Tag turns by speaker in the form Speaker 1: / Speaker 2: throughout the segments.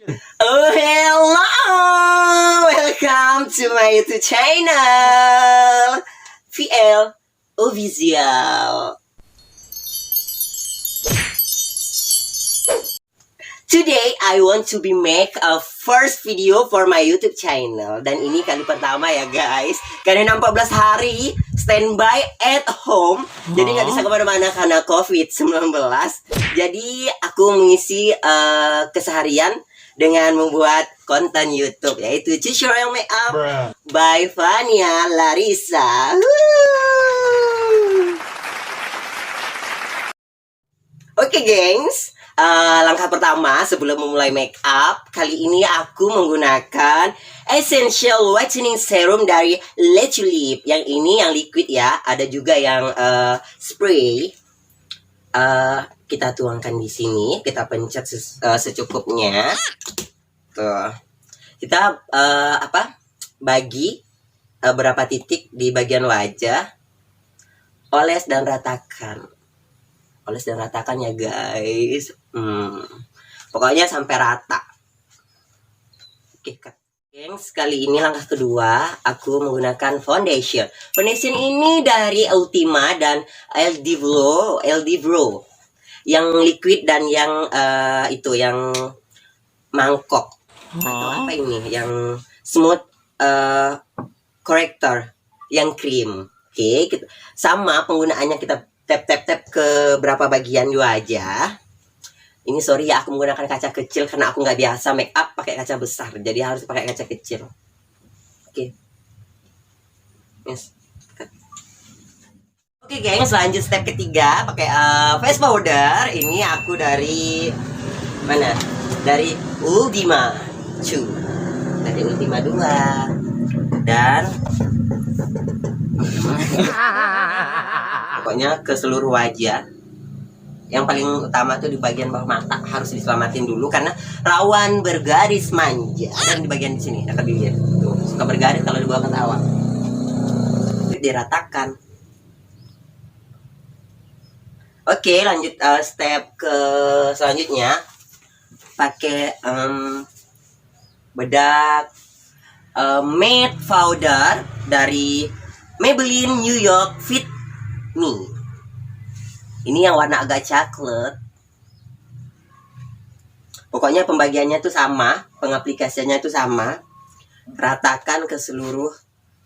Speaker 1: Oh hello, welcome to my YouTube channel VL Official. Today I want to be make a first video for my YouTube channel. Dan ini kali pertama ya guys. Karena 14 hari standby at home. Jadi nggak bisa kemana-mana karena COVID-19. Jadi aku mengisi keseharian dengan membuat konten YouTube, yaitu tutorial makeup by Fania Larissa. Oke gengs, langkah pertama sebelum memulai make up, kali ini aku menggunakan Essential Whitening Serum dari Le Tulip. Yang ini yang liquid ya, ada juga yang spray. Kita tuangkan di sini, kita pencet secukupnya. Tuh. Kita bagi berapa titik di bagian wajah. Oles dan ratakan. Oles dan ratakan ya guys. Pokoknya sampai rata. Oke, gengs, kali ini langkah kedua aku menggunakan foundation. Foundation ini dari Ultima dan Eldivro. Yang liquid dan yang itu yang mangkok. Atau apa ini? Yang smooth corrector, yang cream. Oke, sama penggunaannya, kita tap ke berapa bagian di wajah. Ini sorry ya, aku menggunakan kaca kecil karena aku nggak biasa make up pakai kaca besar, jadi harus pakai kaca kecil. Oke. Yes. Oke gengs, lanjut step ketiga, pakai face powder. Ini aku dari mana? Dari Ultima 2. Dari Ultima 2. Dan pokoknya ke seluruh wajah. Yang paling utama tuh di bagian bawah mata harus diselamatin dulu karena rawan bergaris manja. Dan di bagian di sini dekat bibir. Tuh, suka bergaris kalau di bawah ketawa. Diratakan. Oke, lanjut step ke selanjutnya. Pakai bedak matte powder dari Maybelline New York Fit Me. Ini yang warna agak coklat. Pokoknya pembagiannya tuh sama, pengaplikasiannya tuh sama. Ratakan ke seluruh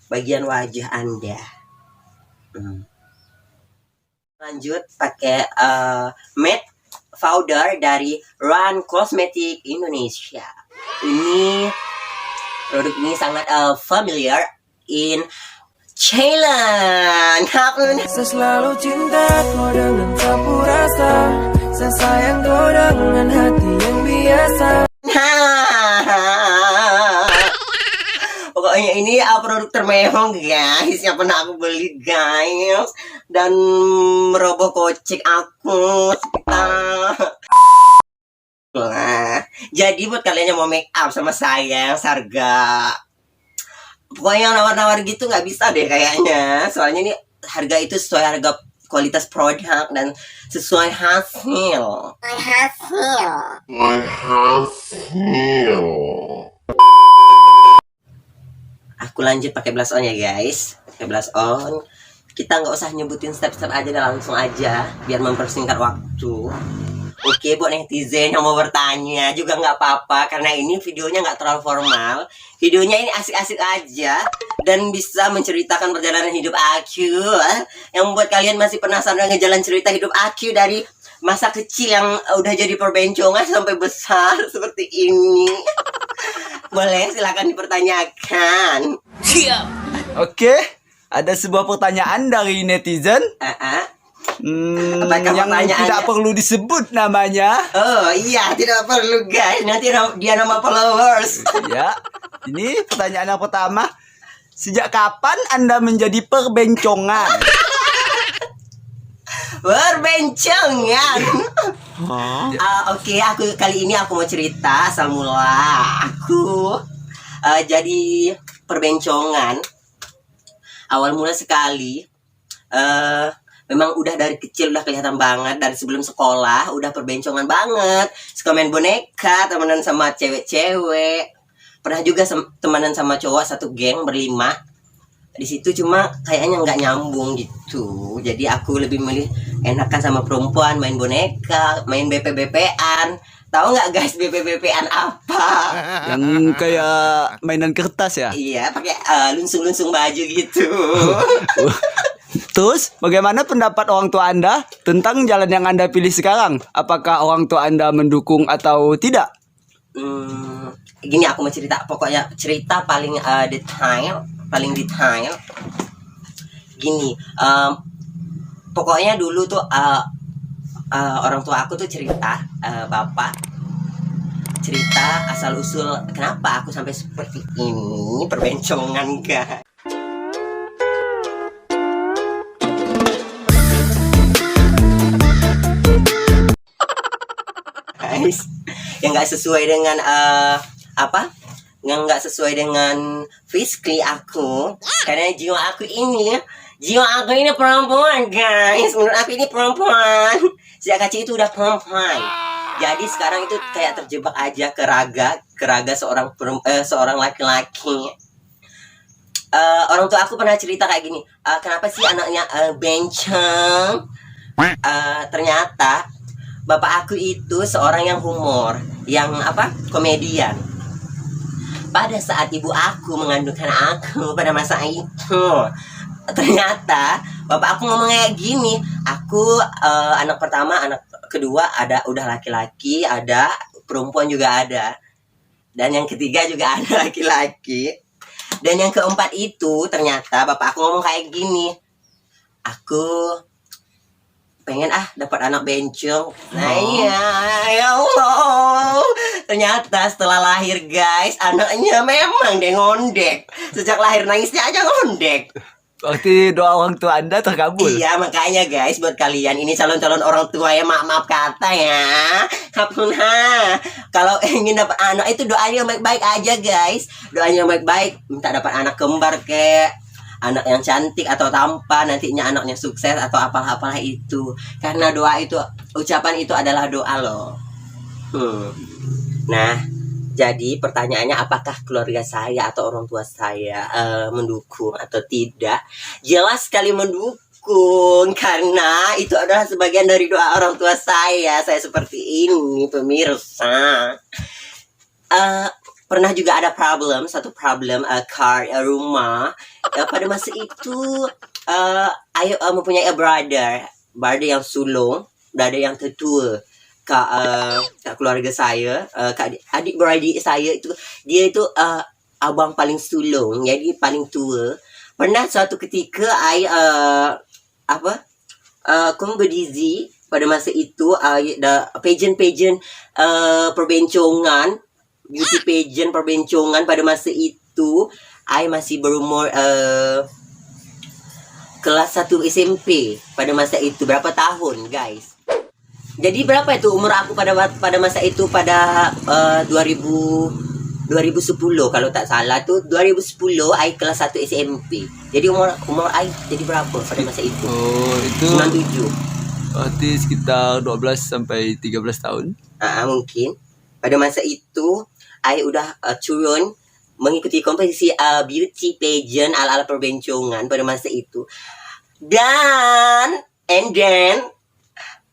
Speaker 1: bagian wajah Anda. Lanjut pakai matte powder dari Run Cosmetic Indonesia. Ini produk ini sangat familiar in Thailand.
Speaker 2: Saya selalu cinta kau dengan sapu rasa, saya sayang kau dengan hati yang biasa.
Speaker 1: Pokoknya ini produk termehong guys yang pernah aku beli guys, dan meroboh kocek aku. Jadi buat kalian yang mau make up sama saya, harga pokoknya yang nawar-nawar gitu nggak bisa deh kayaknya. Soalnya ini harga itu sesuai harga kualitas produk dan sesuai hasil. Aku lanjut pakai blush on ya guys. Pakai blush on. Kita nggak usah nyebutin step-step aja, dan langsung aja biar mempersingkat waktu. Oke, buat netizen yang mau bertanya juga nggak apa-apa, karena ini videonya nggak terlalu formal. Videonya ini asik-asik aja dan bisa menceritakan perjalanan hidup aku. Yang membuat kalian masih penasaran dengan jalan cerita hidup aku dari masa kecil yang udah jadi perbencongan sampai besar seperti ini. Boleh, silakan dipertanyakan.
Speaker 3: Siap. Oke, ada sebuah pertanyaan dari netizen. Yang tidak perlu disebut namanya.
Speaker 1: Oh iya, tidak perlu guys. Nanti dia nama followers.
Speaker 3: Ya, ini pertanyaan yang pertama. Sejak kapan Anda menjadi perbencongan?
Speaker 1: Perbencongan. Oke, aku kali ini aku mau cerita asal mula aku jadi perbencongan. Awal mula sekali Memang udah dari kecil udah kelihatan banget, dari sebelum sekolah udah perbencongan banget. Suka main boneka, temenan sama cewek-cewek. Pernah juga temenan sama cowok satu geng berlima. Di situ cuma kayaknya nggak nyambung gitu. Jadi aku lebih milih enakan sama perempuan, main boneka, main BP-BP-an. Tahu nggak guys BP-BP-an apa?
Speaker 3: Yang kayak mainan kertas ya.
Speaker 1: Iya, pakai lunsung-lunsung baju gitu.
Speaker 3: Terus, bagaimana pendapat orang tua Anda tentang jalan yang Anda pilih sekarang? Apakah orang tua Anda mendukung atau tidak?
Speaker 1: Gini aku mau cerita, pokoknya cerita paling detail. Gini, pokoknya dulu tuh orang tua aku tuh cerita, bapak cerita asal usul kenapa aku sampai seperti ini, perbencongan guys. Yang nggak sesuai dengan yang nggak sesuai dengan physically aku, karena jiwa aku ini perempuan guys. Menurut aku ini perempuan, sejak kecil itu udah perempuan. Jadi sekarang itu kayak terjebak aja ke raga seorang laki-laki. Orang tua aku pernah cerita kayak gini, kenapa sih anaknya benceng? Ternyata bapak aku itu seorang yang humor, yang komedian. Pada saat ibu aku mengandungkan aku pada masa itu, ternyata bapak aku ngomong kayak gini, aku anak pertama, anak kedua udah laki-laki, ada perempuan juga ada, dan yang ketiga juga ada laki-laki, dan yang keempat itu ternyata bapak aku ngomong kayak gini, aku pengen dapat anak bencong. Nah iya, ya Allah. Ternyata setelah lahir guys, anaknya memang dia ngondek. Sejak lahir nangisnya aja ngondek.
Speaker 3: Berarti doa orang tua Anda terkabul.
Speaker 1: Iya, makanya guys, buat kalian ini calon-calon orang tua ya, maaf kata ya. Kalau ingin dapat anak itu doanya yang baik-baik aja guys. Doanya yang baik-baik, minta dapat anak kembar kek, anak yang cantik atau tampan, nantinya anaknya sukses atau apalah itu. Karena doa itu, ucapan itu adalah doa loh. Nah, jadi pertanyaannya apakah keluarga saya atau orang tua saya mendukung atau tidak? Jelas sekali mendukung, karena itu adalah sebagian dari doa orang tua saya. Saya seperti ini pemirsa. Pernah juga ada satu problem rumah. Pada masa itu Ayo mempunyai brother yang sulung, brother yang tertua. Kak keluarga saya, adik-beradik saya itu, dia itu abang paling sulung, jadi paling tua. Pernah suatu ketika kompetisi pada masa itu, pageant perbencongan, beauty pageant perbencongan pada masa itu. Masih berumur kelas 1 SMP pada masa itu. Berapa tahun guys? Jadi berapa itu umur aku pada masa itu, pada 2010 kalau tak salah tuh, 2010 kelas 1 SMP. Jadi umur jadi berapa pada masa itu?
Speaker 3: Oh, itu
Speaker 1: 97.
Speaker 3: berarti sekitar 12 sampai 13 tahun.
Speaker 1: Mungkin. Pada masa itu udah turun mengikuti kompetisi beauty pageant ala-ala perbencongan pada masa itu. Dan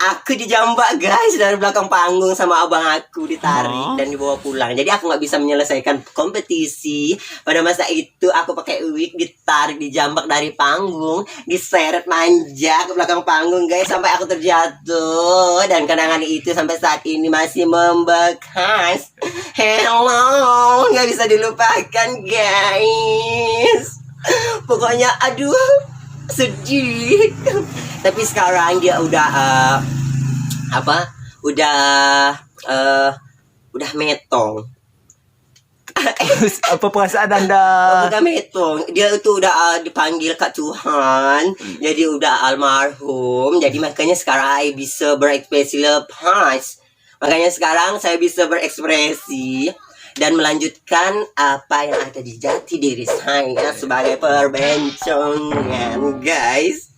Speaker 1: aku dijambak guys dari belakang panggung sama abang aku, ditarik dan dibawa pulang. Jadi aku nggak bisa menyelesaikan kompetisi pada masa itu. Aku pakai wig, ditarik, dijambak dari panggung, diseret manja ke belakang panggung guys, sampai aku terjatuh. Dan kenangan itu sampai saat ini masih membekas. Hello, nggak bisa dilupakan guys. Pokoknya sedih. Tapi sekarang dia udah udah metong.
Speaker 3: Apa perasaan Anda?
Speaker 1: Udah metong. Dia itu udah dipanggil Kak Tuhan. Jadi udah almarhum. Jadi makanya sekarang saya bisa berekspresi lepas. Makanya sekarang saya bisa berekspresi dan melanjutkan apa yang ada di jati diri saya sebagai perbencongan guys.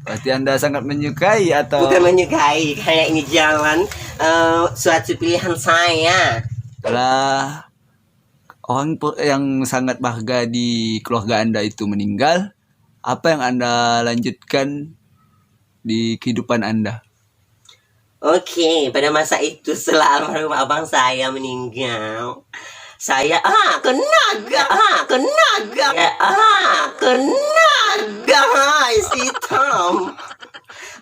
Speaker 3: Berarti Anda sangat menyukai atau
Speaker 1: Bukan menyukai, kayak ini jalan suatu pilihan saya.
Speaker 3: Setelah yang sangat berharga di keluarga Anda itu meninggal, apa yang Anda lanjutkan di kehidupan Anda?
Speaker 1: Oke, pada masa itu setelah almarhum abang saya meninggal, saya guys, hitam.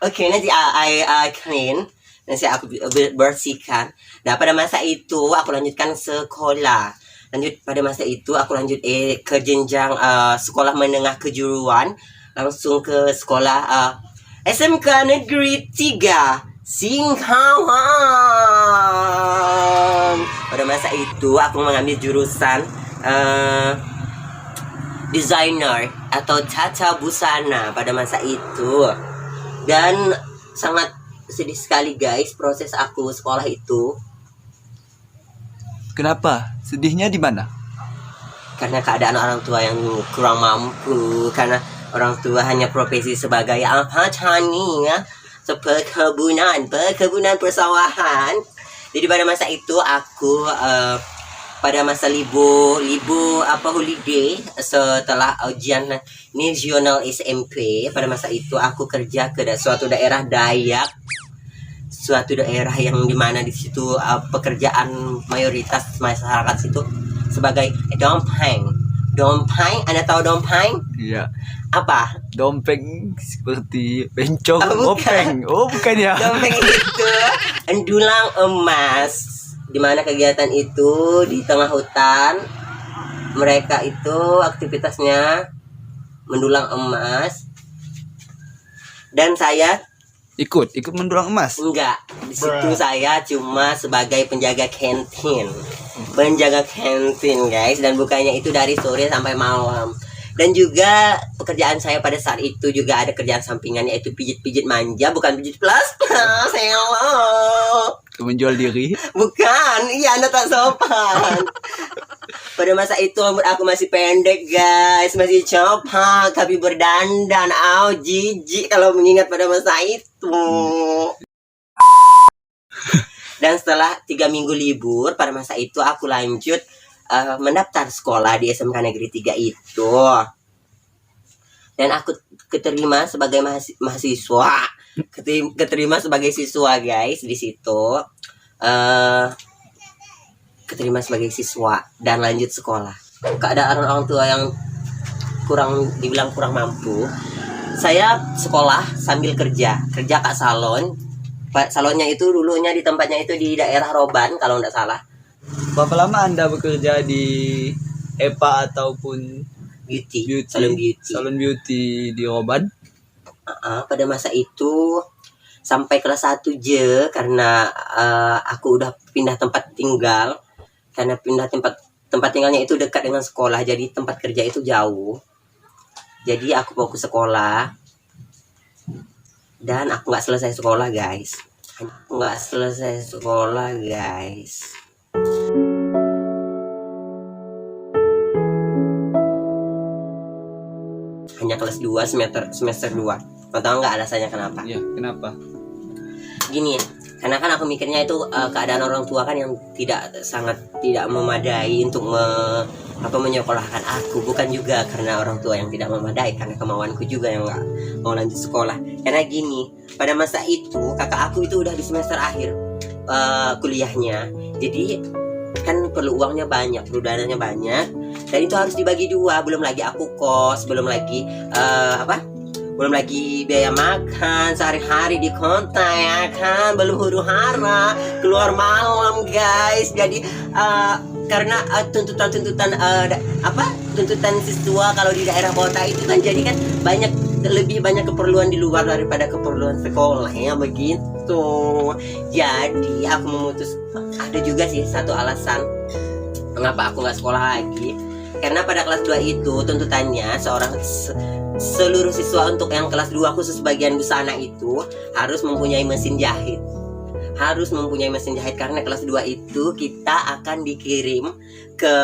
Speaker 1: Oke, nanti I clean, nanti aku bersihkan. Nah, pada masa itu aku lanjutkan sekolah. Pada masa itu aku lanjut ke jenjang sekolah menengah kejuruan, langsung ke sekolah SMK Negeri 3 Singkawang. Pada masa itu aku mengambil jurusan desainer atau tata busana pada masa itu. Dan sangat sedih sekali guys proses aku sekolah itu.
Speaker 3: Kenapa? Sedihnya di mana?
Speaker 1: Karena keadaan orang tua yang kurang mampu, karena orang tua hanya profesi sebagai petani ya, perkebunan persawahan. Jadi pada masa itu aku pada masa libur holiday setelah ujian nasional SMP, pada masa itu aku kerja ke suatu daerah Dayak, suatu daerah yang dimana di situ pekerjaan mayoritas masyarakat situ sebagai dompeng. Anda tahu dompeng?
Speaker 3: Iya.
Speaker 1: Apa?
Speaker 3: Dompeng seperti bencong,
Speaker 1: Oh, bukan.
Speaker 3: openg. Oh, bukan ya.
Speaker 1: Dompeng itu dulang emas. Di mana kegiatan itu di tengah hutan. Mereka itu aktivitasnya mendulang emas. Dan saya
Speaker 3: Ikut mendulang emas.
Speaker 1: enggak. Di situ saya cuma sebagai penjaga kantin. Penjaga kantin, guys, dan bukanya itu dari sore sampai malam. Dan juga pekerjaan saya pada saat itu juga ada kerjaan sampingan, yaitu pijit-pijit manja, bukan pijit plastik. Hello.
Speaker 3: Menjual diri.
Speaker 1: Bukan, iya Anda tak sopan. Pada masa itu rambut aku masih pendek guys, masih copak, tapi berdandan. Jijik kalau mengingat pada masa itu. Dan setelah 3 minggu libur, pada masa itu aku lanjut mendaftar sekolah di SMK Negeri 3 itu. Dan aku keterima sebagai mahasiswa. Keterima sebagai siswa guys di situ. Keterima sebagai siswa dan lanjut sekolah. Keadaan orang tua yang dibilang kurang mampu, saya sekolah sambil kerja kak salon. Salonnya itu dulunya di tempatnya itu di daerah Roban kalau tidak salah.
Speaker 3: Berapa lama Anda bekerja di EPA ataupun salon beauty di Roban?
Speaker 1: Pada masa itu sampai kelas 1 je, karena aku udah pindah tempat tinggal. Karena pindah tempat tinggalnya itu dekat dengan sekolah, jadi tempat kerja itu jauh. Jadi aku fokus sekolah. Dan aku nggak selesai sekolah guys. Hanya kelas 2 semester 2. Kau tahu nggak alasannya kenapa?
Speaker 3: Iya, kenapa?
Speaker 1: Gini, karena kan aku mikirnya itu keadaan orang tua kan yang sangat tidak memadai untuk menyekolahkan aku. Bukan juga karena orang tua yang tidak memadai, karena kemauanku juga yang nggak mau lanjut sekolah. Karena gini, pada masa itu kakak aku itu udah di semester akhir kuliahnya. Jadi kan perlu uangnya banyak, perlu dananya banyak, dan itu harus dibagi 2. Belum lagi aku kos, belum lagi belum lagi biaya makan sehari-hari di kota ya kan, belum huru-hara keluar malam guys. Jadi karena tuntutan siswa kalau di daerah kota itu kan, jadi kan lebih banyak keperluan di luar daripada keperluan sekolah ya begitu. Jadi aku memutus, ada juga sih satu alasan mengapa aku nggak sekolah lagi, karena pada kelas 2 itu tuntutannya seluruh siswa untuk yang kelas 2 khusus bagian busana itu harus mempunyai mesin jahit. Karena kelas 2 itu kita akan dikirim ke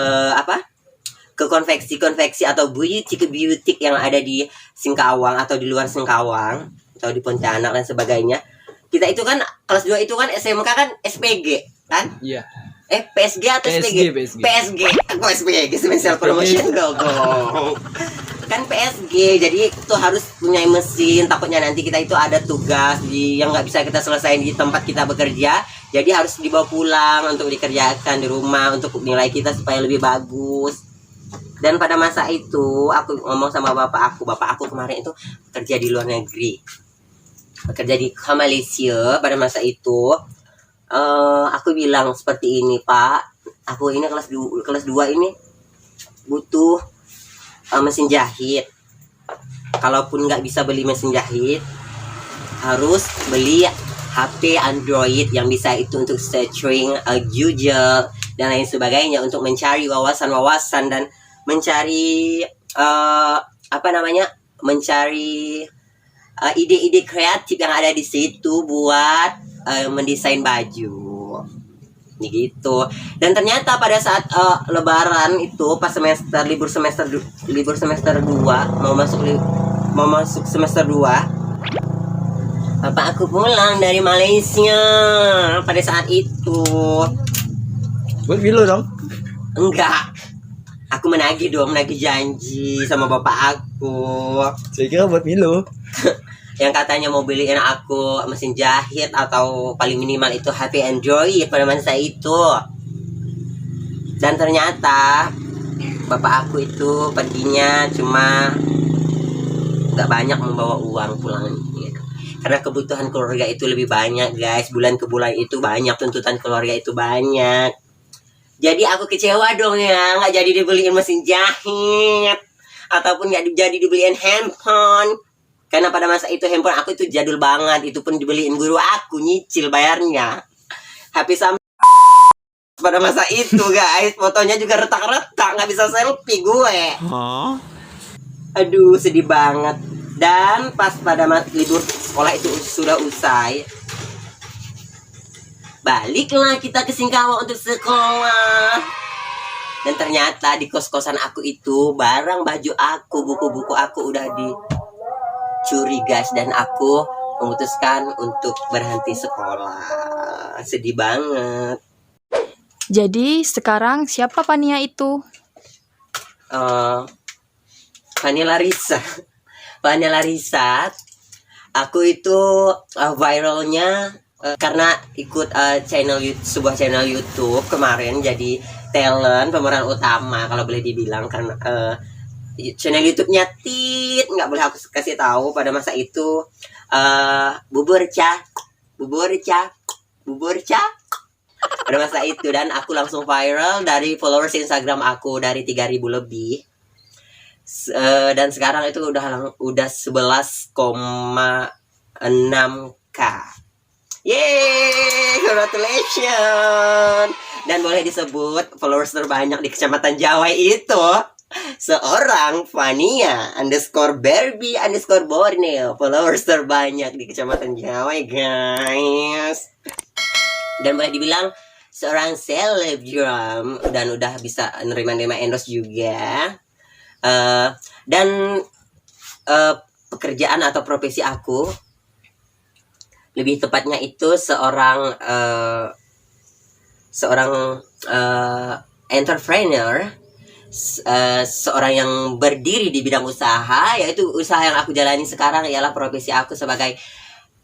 Speaker 1: konveksi atau butik yang ada di Singkawang atau di luar Singkawang. atau di Pontianak dan sebagainya. Kita itu kan kelas 2 itu kan SMK kan SPG kan?
Speaker 3: Iya.
Speaker 1: PSG atau SPG? PSG. Aku SPG special promotion dong. Kan PSG, jadi itu harus punya mesin. Takutnya nanti kita itu ada tugas yang nggak bisa kita selesaikan di tempat kita bekerja, jadi harus dibawa pulang untuk dikerjakan di rumah untuk nilai kita supaya lebih bagus. Dan pada masa itu aku ngomong sama bapak aku kemarin itu kerja di luar negeri, bekerja di Malaysia. Pada masa itu aku bilang seperti ini, Pak, aku ini kelas 2 ini butuh mesin jahit. Kalaupun nggak bisa beli mesin jahit, harus beli HP Android yang bisa itu untuk searching Google dan lain sebagainya, untuk mencari wawasan-wawasan dan mencari mencari ide-ide kreatif yang ada di situ buat mendesain baju gitu. Dan ternyata pada saat lebaran itu, pas libur semester 2 mau masuk semester 2, bapak aku pulang dari Malaysia pada saat itu.
Speaker 3: Buat Milo dong.
Speaker 1: Enggak, aku menagih janji sama bapak aku.
Speaker 3: Saya kira buat Milo.
Speaker 1: Yang katanya mau beliin aku mesin jahit atau paling minimal itu HP Android pada masa itu. Dan ternyata bapak aku itu perginya cuma nggak banyak membawa uang pulang gitu. Karena kebutuhan keluarga itu lebih banyak, guys. Bulan ke bulan itu banyak, tuntutan keluarga itu banyak. Jadi aku kecewa dong ya, nggak jadi dibeliin mesin jahit ataupun nggak jadi dibeliin handphone. Karena pada masa itu handphone aku itu jadul banget. Itu pun dibeliin guru aku, nyicil bayarnya. HP sama pada masa itu, guys. Fotonya juga retak-retak, nggak bisa selfie gue. Aduh, sedih banget. Dan pas pada libur sekolah itu sudah usai, baliklah kita ke Singkawa untuk sekolah. Dan ternyata di kos-kosan aku itu, barang baju aku, buku-buku aku udah dicuri, guys. Dan aku memutuskan untuk berhenti sekolah. Sedih banget.
Speaker 4: Jadi sekarang siapa Fania itu?
Speaker 1: Fania Larissa. Fania Larissa. Aku itu viralnya karena ikut sebuah channel YouTube kemarin, jadi talent pemeran utama kalau boleh dibilang. Karena channel YouTube-nya nggak boleh aku kasih tahu pada masa itu. Bubur cah pada masa itu. Dan aku langsung viral dari followers Instagram aku dari 3.000 lebih. Dan sekarang itu udah 11,6k. Yeay, congratulations. Dan boleh disebut followers terbanyak di Kecamatan Jawa itu seorang Fania _Barbie_Borneo. Followers terbanyak di Kecamatan Jawa, guys. Dan boleh dibilang seorang selebgram, dan udah bisa nerima endorse juga. Dan pekerjaan atau profesi aku, lebih tepatnya itu seorang entrepreneur, seorang yang berdiri di bidang usaha, yaitu usaha yang aku jalani sekarang ialah profesi aku sebagai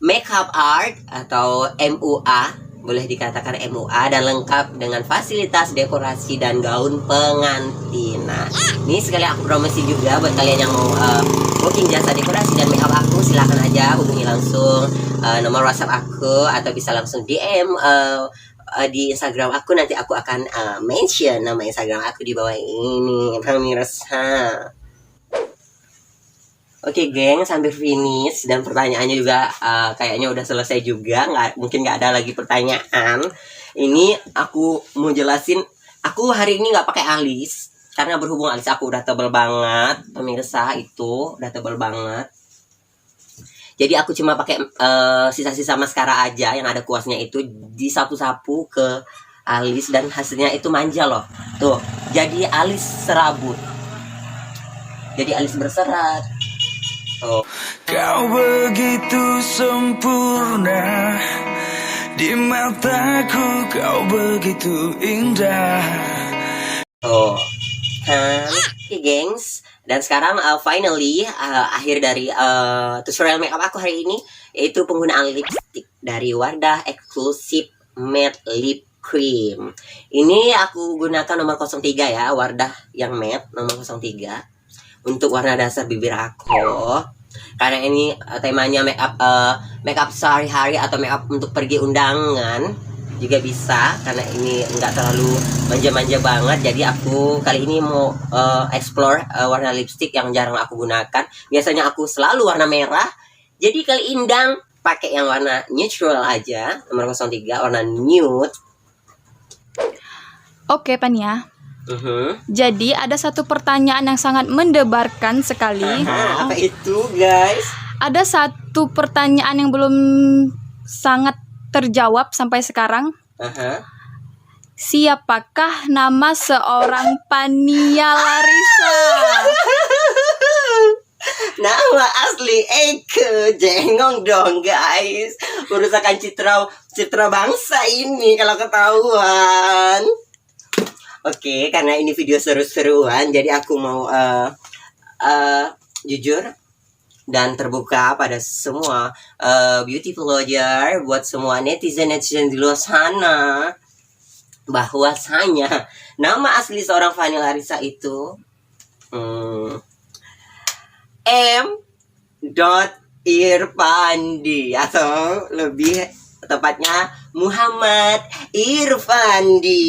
Speaker 1: makeup art atau MUA, boleh dikatakan MUA, dan lengkap dengan fasilitas dekorasi dan gaun pengantin. Nah, ini sekali aku promosi juga buat kalian yang mau booking jasa dekorasi dan makeup aku, silahkan aja hubungi langsung nomor WhatsApp aku, atau bisa langsung DM di Instagram aku. Nanti aku akan mention nama Instagram aku di bawah ini, pemirsa. Oke, geng, sampai finish. Dan pertanyaannya juga kayaknya udah selesai juga. Mungkin nggak ada lagi pertanyaan. Ini aku mau jelasin. Aku hari ini nggak pakai alis karena berhubung alis aku udah tebal banget, pemirsa, itu udah tebal banget. Jadi aku cuma pakai sisa-sisa maskara aja yang ada kuasnya, itu disapu-sapu ke alis, dan hasilnya itu manja loh. Tuh, jadi alis serabut. Jadi alis berserat. Oh.
Speaker 2: Kau begitu sempurna, di mataku kau begitu indah.
Speaker 1: Oh, oke gengs. Dan sekarang finally akhir dari tutorial makeup aku hari ini, yaitu penggunaan lipstick dari Wardah Exclusive Matte Lip Cream. Ini aku gunakan nomor 03 ya, Wardah yang matte nomor 03 untuk warna dasar bibir aku. Karena ini temanya makeup sehari-hari atau makeup untuk pergi undangan juga bisa, karena ini enggak terlalu manja-manja banget. Jadi aku kali ini mau explore warna lipstick yang jarang aku gunakan. Biasanya aku selalu warna merah, jadi kali indang pakai yang warna neutral aja, nomor 03 warna nude.
Speaker 4: Oke, Pania. Jadi ada satu pertanyaan yang sangat mendebarkan sekali.
Speaker 1: Apa itu, guys?
Speaker 4: Ada satu pertanyaan yang belum sangat terjawab sampai sekarang. Siapakah nama seorang Pania Larissa?
Speaker 1: Nama asli Eke, jengong dong guys. Merusakan citra bangsa ini kalau ketahuan. Oke, karena ini video seru-seruan, jadi aku mau jujur dan terbuka pada semua beauty vlogger, buat semua netizen di luar sana, bahwasanya nama asli seorang Fania Larissa itu M. Irfandi, atau lebih tepatnya Muhammad Irfandi.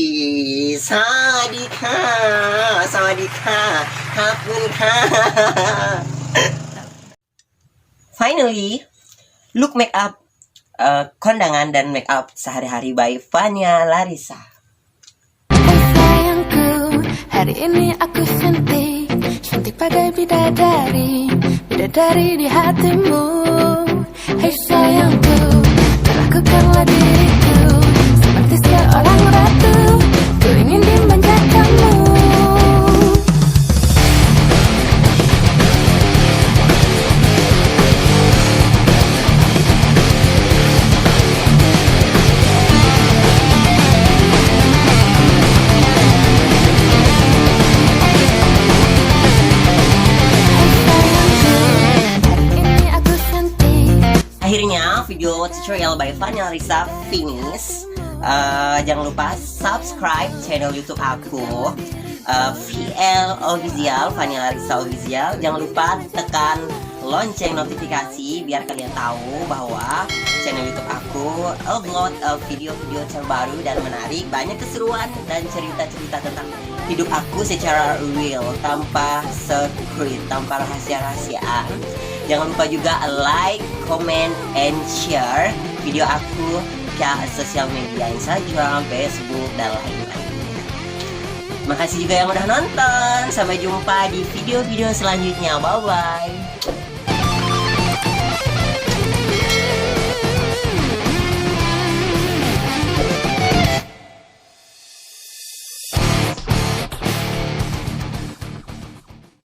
Speaker 1: Sawadika, hapunka. Finally, look makeup kondangan dan makeup sehari-hari by Fania Larissa.
Speaker 5: Sayangku, hari ini aku cantik pada bidadari di hatimu. Hai sayangku, lakukanlah diriku seperti seorang ratu, ku ingin dimanjakanmu.
Speaker 1: Akhirnya video tutorial by Fania Larissa finish. Jangan lupa subscribe channel YouTube aku, VL Official, Fania Larissa Official. Jangan lupa tekan lonceng notifikasi biar kalian tahu bahwa channel YouTube aku upload video-video terbaru dan menarik, banyak keseruan dan cerita-cerita tentang hidup aku secara real, tanpa secret, tanpa rahasia-rahasiaan. Jangan lupa juga like, comment, and share video aku ke sosial media Instagram, Facebook, dan lain-lainnya. Makasih juga yang udah nonton. Sampai jumpa di video-video selanjutnya. Bye-bye.